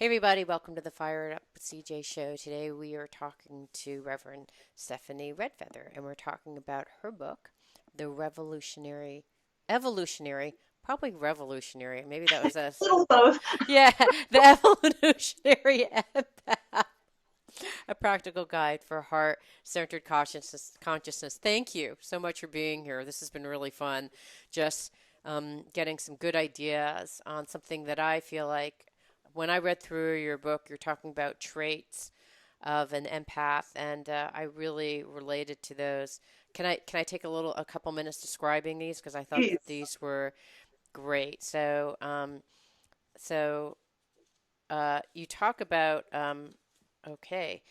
everybody, welcome to the Fire It Up with CJ show. Today we are talking to Reverend Stephanie Red Feather, and we're talking about her book, The Evolutionary, probably Revolutionary, maybe that was a, Little both. yeah, The Evolutionary Empath, a practical guide for heart-centered consciousness. Thank you so much for being here. This has been really fun, just getting some good ideas on something that I feel like when I read through your book, you're talking about traits of an empath, and I really related to those. Can I take a couple minutes describing these because I thought that Please. these were great. So you talk about okay.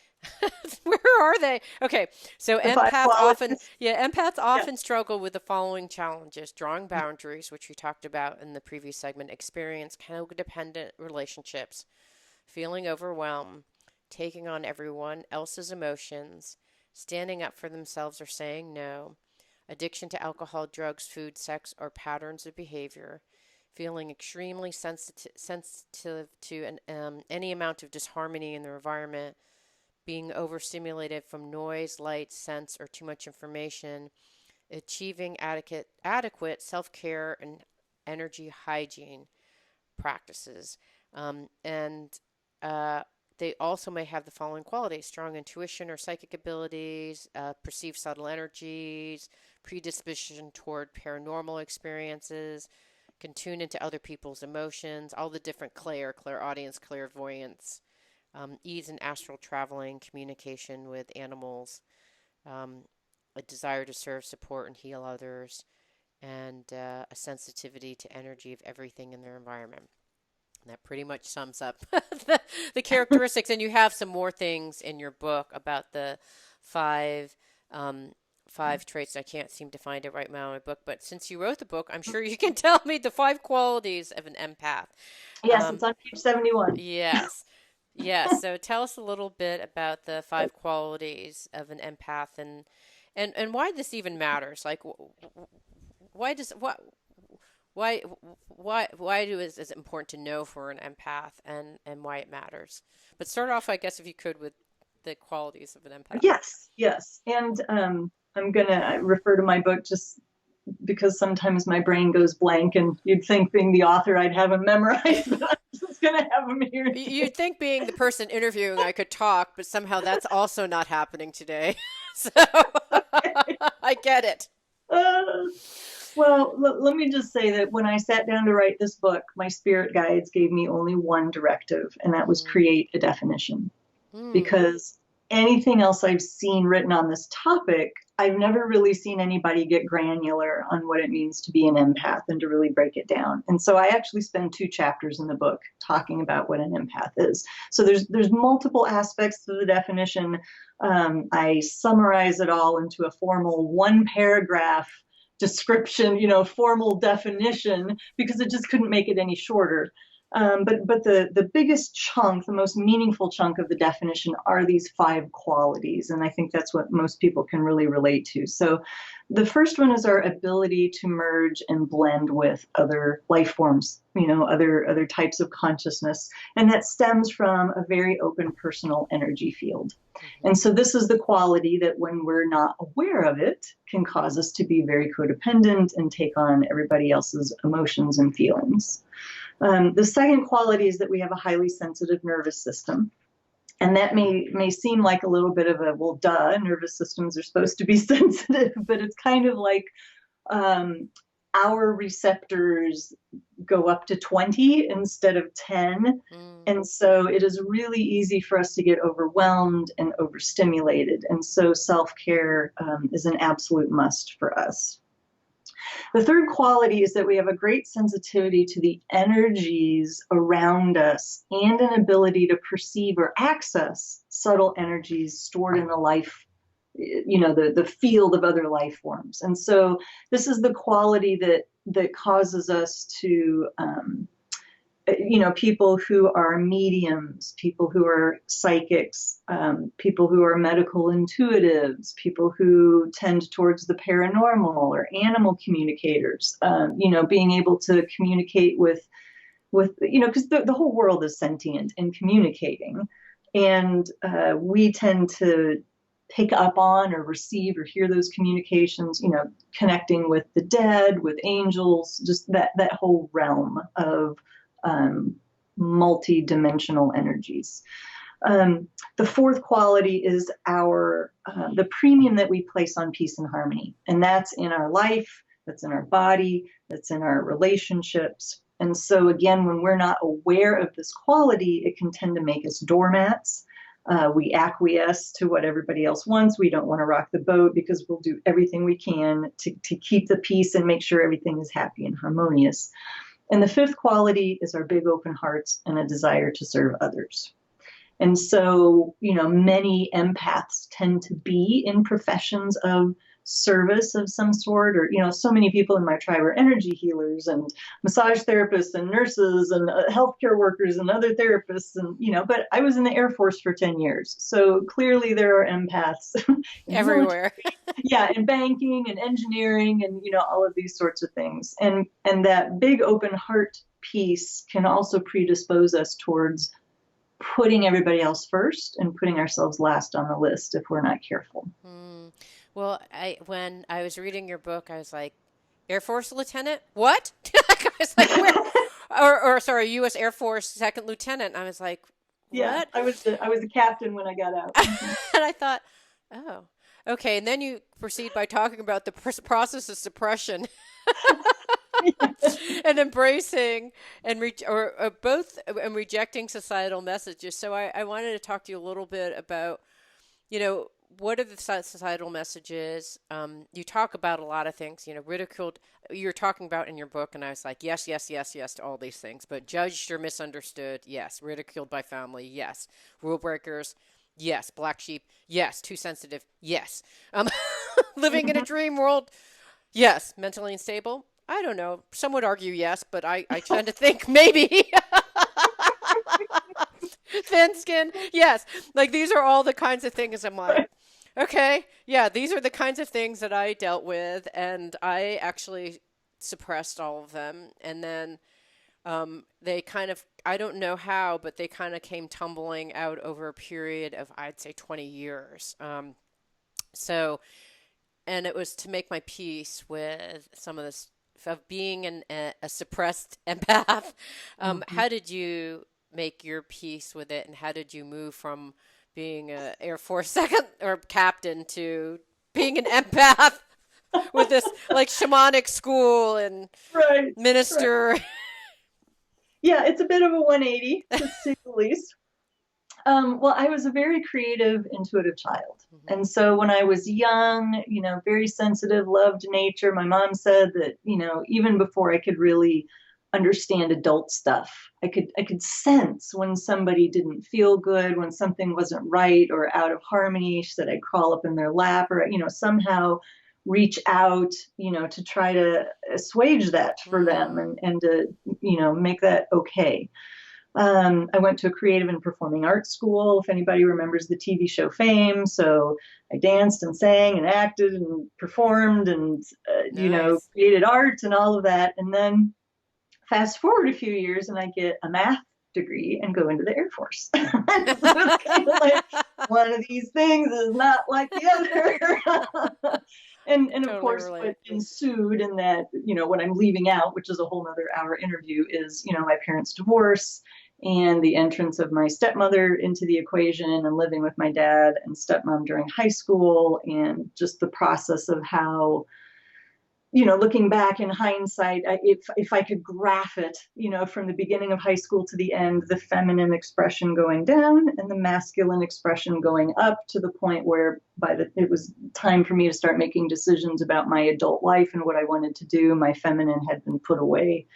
Where are they? Okay, so The five qualities. empaths Yeah. often struggle with the following challenges: drawing boundaries, which we talked about in the previous segment, experience codependent relationships, feeling overwhelmed, taking on everyone else's emotions, standing up for themselves or saying no, addiction to alcohol, drugs, food, sex, or patterns of behavior, feeling extremely sensitive to any amount of disharmony in their environment, being overstimulated from noise, light, sense, or too much information, achieving adequate self care and energy hygiene practices. And they also may have the following qualities: strong intuition or psychic abilities, perceive subtle energies, predisposition toward paranormal experiences, can tune into other people's emotions, all the different clairaudience, clairvoyance, ease in astral traveling, communication with animals, um, a desire to serve, support, and heal others, and a sensitivity to energy of everything in their environment. And that pretty much sums up the characteristics. And you have some more things in your book about the five um, five traits. I can't seem to find it right now in my book, but since you wrote the book, I'm sure you can tell me the five qualities of an empath. Yes, Um, it's on page 71. yes. Yes. So tell us a little bit about the five qualities of an empath and why this even matters. Like, why does why is it important to know for an empath and why it matters? But start off, I guess, if you could, with the qualities of an empath. Yes, yes. And I'm going to refer to my book just because sometimes my brain goes blank and you'd think being the author I'd have them memorized, but I'm just going to have them here. You'd think being the person interviewing I could talk, but somehow that's also not happening today. So I get it. Uh, well, let me just say that when I sat down to write this book, my spirit guides gave me only one directive, and that was Mm, create a definition. mm, Because anything else I've seen written on this topic, I've never really seen anybody get granular on what it means to be an empath and to really break it down. And so I actually spend 2 chapters in the book talking about what an empath is. So there's multiple aspects to the definition. I summarize it all into a formal 1 paragraph description, formal definition, because it just couldn't make it any shorter. But the biggest chunk, the most meaningful chunk of the definition are these 5 qualities, and I think that's what most people can really relate to. So, the first one is our ability to merge and blend with other life forms, other types of consciousness, and that stems from a very open personal energy field. mhm, And so, this is the quality that, when we're not aware of it, can cause us to be very codependent and take on everybody else's emotions and feelings. The second quality is that we have a highly sensitive nervous system. And that may seem like a little bit of a, well, duh, nervous systems are supposed to be sensitive, but it's kind of like um, our receptors go up to 20 instead of 10. mm, And so it is really easy for us to get overwhelmed and overstimulated. And so self-care is an absolute must for us. The third quality is that we have a great sensitivity to the energies around us and an ability to perceive or access subtle energies stored in the life, the field of other life forms. And so this is the quality that causes us to people who are mediums, people who are psychics, people who are medical intuitives, people who tend towards the paranormal or animal communicators, being able to communicate with with, because the whole world is sentient and communicating. And we tend to pick up on or receive or hear those communications, connecting with the dead, with angels, just that whole realm of multi-dimensional energies. The fourth quality is the premium that we place on peace and harmony. And that's in our life, that's in our body, that's in our relationships. And so again, when we're not aware of this quality, it can tend to make us doormats. We acquiesce to what everybody else wants. We don't want to rock the boat because we'll do everything we can to keep the peace and make sure everything is happy and harmonious. And the fifth quality is our big open hearts and a desire to serve others. And so, many empaths tend to be in professions of service of some sort, or, so many people in my tribe are energy healers and massage therapists and nurses and healthcare workers and other therapists. And, but I was in the Air Force for 10 years. So clearly there are empaths everywhere. Yeah, in banking and engineering and, all of these sorts of things. And that big open heart piece can also predispose us towards putting everybody else first and putting ourselves last on the list if we're not careful. Well, when I was reading your book, I was like, Air Force Lieutenant? What? I was like, where? or sorry, U.S. Air Force Second Lieutenant. I was like, what? Yeah, I was a captain when I got out. And I thought, oh, okay. And then you proceed by talking about the process of suppression. And embracing and both and rejecting societal messages. So I wanted to talk to you a little bit about, what are the societal messages? You talk about a lot of things, ridiculed. You're talking about in your book, and I was like, yes, yes, yes, yes to all these things. But judged or misunderstood, yes. Ridiculed by family, yes. Rule breakers, yes. Black sheep, yes. Too sensitive, yes. Living in a dream world, yes. Mentally unstable, I don't know. Some would argue yes, but I tend to think maybe. Thin skin, yes. Like these are all the kinds of things I'm like, okay, yeah, these are the kinds of things that I dealt with, and I actually suppressed all of them. And then they kind of, I don't know how, but they kind of came tumbling out over a period of, I'd say, 20 years. So, and it was to make my peace with some of this of being a suppressed empath. How did you make your peace with it, and how did you move from being a Air Force second or captain to being an empath with this like shamanic school and minister? Right. Yeah, it's a bit of a 180 to say the least. Well, I was a very creative, intuitive child. And so when I was young, very sensitive, loved nature. My mom said that, even before I could really understand adult stuff, I could sense when somebody didn't feel good, when something wasn't right or out of harmony. She said I'd crawl up in their lap or, somehow reach out, to try to assuage that for them and to, make that okay. I went to a creative and performing arts school, if anybody remembers the TV show Fame. So I danced and sang and acted and performed and, Nice. created art and all of that. And then fast forward a few years and I get a math degree and go into the Air Force. So it's kind of like one of these things is not like the other. And Totally of course, relate. what ensued in that, what I'm leaving out, which is a whole nother hour interview, is, my parents' divorce and the entrance of my stepmother into the equation and living with my dad and stepmom during high school, and just the process of how, looking back in hindsight, if I could graph it, from the beginning of high school to the end, the feminine expression going down and the masculine expression going up to the point where it was time for me to start making decisions about my adult life and what I wanted to do. My feminine had been put away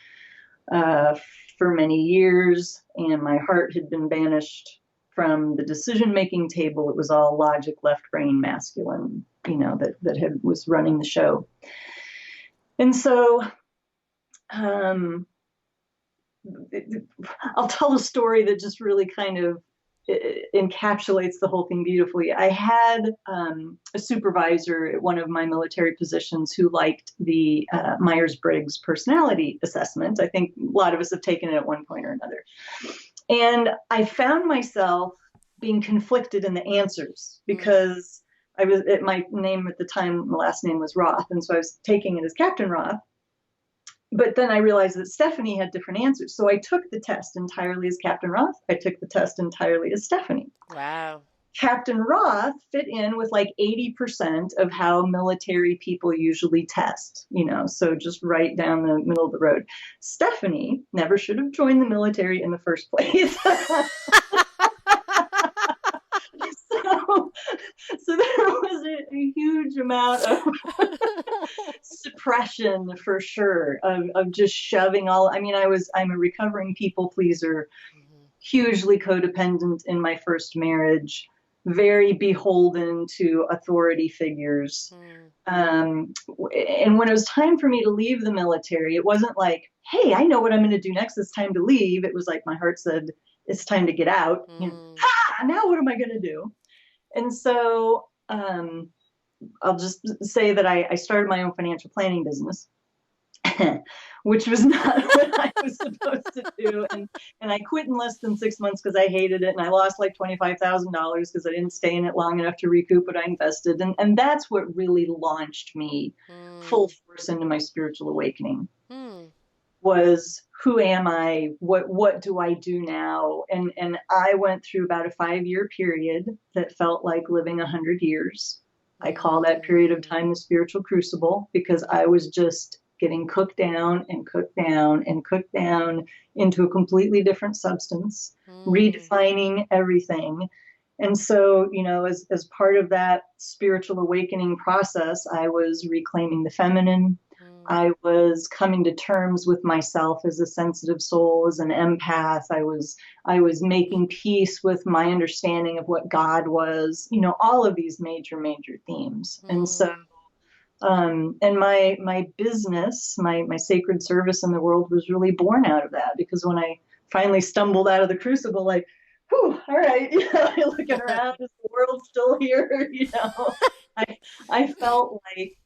for many years, and my heart had been banished from the decision-making table. It was all logic, left brain, masculine, that was running the show. And so I'll tell a story that just really kind of encapsulates the whole thing beautifully. I had a supervisor at one of my military positions who liked the Myers-Briggs personality assessment. I think a lot of us have taken it at one point or another. And I found myself being conflicted in the answers because my name at the time, my last name was Roth. And so I was taking it as Captain Roth. But then I realized that Stephanie had different answers. So I took the test entirely as Captain Roth. I took the test entirely as Stephanie. Wow. Captain Roth fit in with like 80% of how military people usually test, so just right down the middle of the road. Stephanie never should have joined the military in the first place. So there was a huge amount of suppression for sure of just shoving I'm a recovering people pleaser, hugely codependent in my first marriage, very beholden to authority figures. And when it was time for me to leave the military, it wasn't like, hey, I know what I'm going to do next. It's time to leave. It was like my heart said, it's time to get out. Now what am I going to do? And so I'll just say that I started my own financial planning business, which was not what I was supposed to do. And I quit in less than 6 months because I hated it. And I lost like $25,000 because I didn't stay in it long enough to recoup what I invested. And that's what really launched me full force into my spiritual awakening. Was who am I? What do I do now? And I went through about a 5-year period that felt like living 100 years. I call that period of time the spiritual crucible, because I was just getting cooked down and cooked down and cooked down into a completely different substance, redefining everything. And so, as part of that spiritual awakening process, I was reclaiming the feminine. I was coming to terms with myself as a sensitive soul, as an empath. I was making peace with my understanding of what God was, all of these major themes. And so, and my business, my sacred service in the world was really born out of that, because when I finally stumbled out of the crucible, like, whew, all right, looking around, is the world still here? I felt like,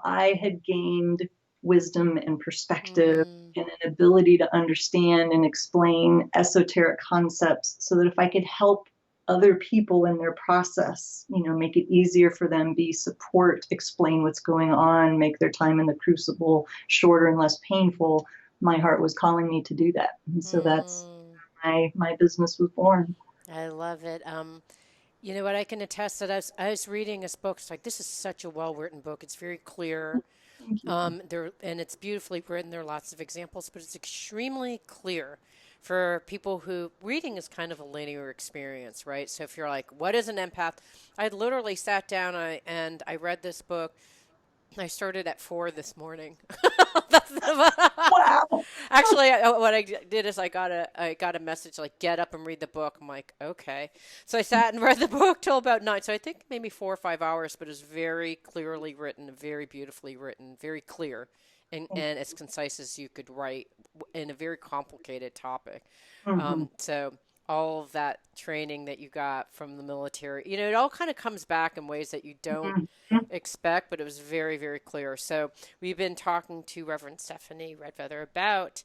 I had gained wisdom and perspective and an ability to understand and explain esoteric concepts, so that if I could help other people in their process, make it easier for them, be support, explain what's going on, make their time in the crucible shorter and less painful, my heart was calling me to do that. And so that's my business was born. I love it. You know what, I can attest that I was reading this book. It's like, this is such a well-written book. It's very clear. And it's beautifully written. There are lots of examples, but it's extremely clear for people who reading is kind of a linear experience, right? So if you're like, what is an empath? I literally sat down and I read this book. I started at 4 this morning. Wow. Actually, what I did is I got a message like, get up and read the book. I'm like, okay. So I sat and read the book till about 9. So I think maybe 4 or 5 hours, but it's very clearly written, very beautifully written, very clear, and as concise as you could write in a very complicated topic. So all of that training that you got from the military, it all kind of comes back in ways that you don't expect, but it was very, very clear. So we've been talking to Reverend Stephanie Red Feather about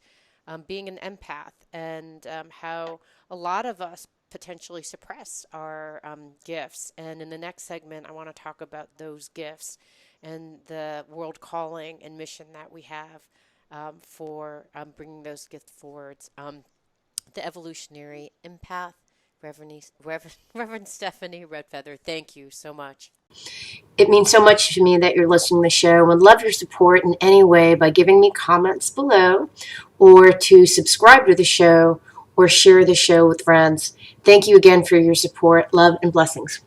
being an empath and how a lot of us potentially suppress our gifts. And in the next segment, I want to talk about those gifts and the world calling and mission that we have for bringing those gifts forwards. The Evolutionary Empath, Reverend Stephanie Red Feather. Thank you so much. It means so much to me that you're listening to the show, and would love your support in any way by giving me comments below, or to subscribe to the show or share the show with friends. Thank you again for your support. Love and blessings.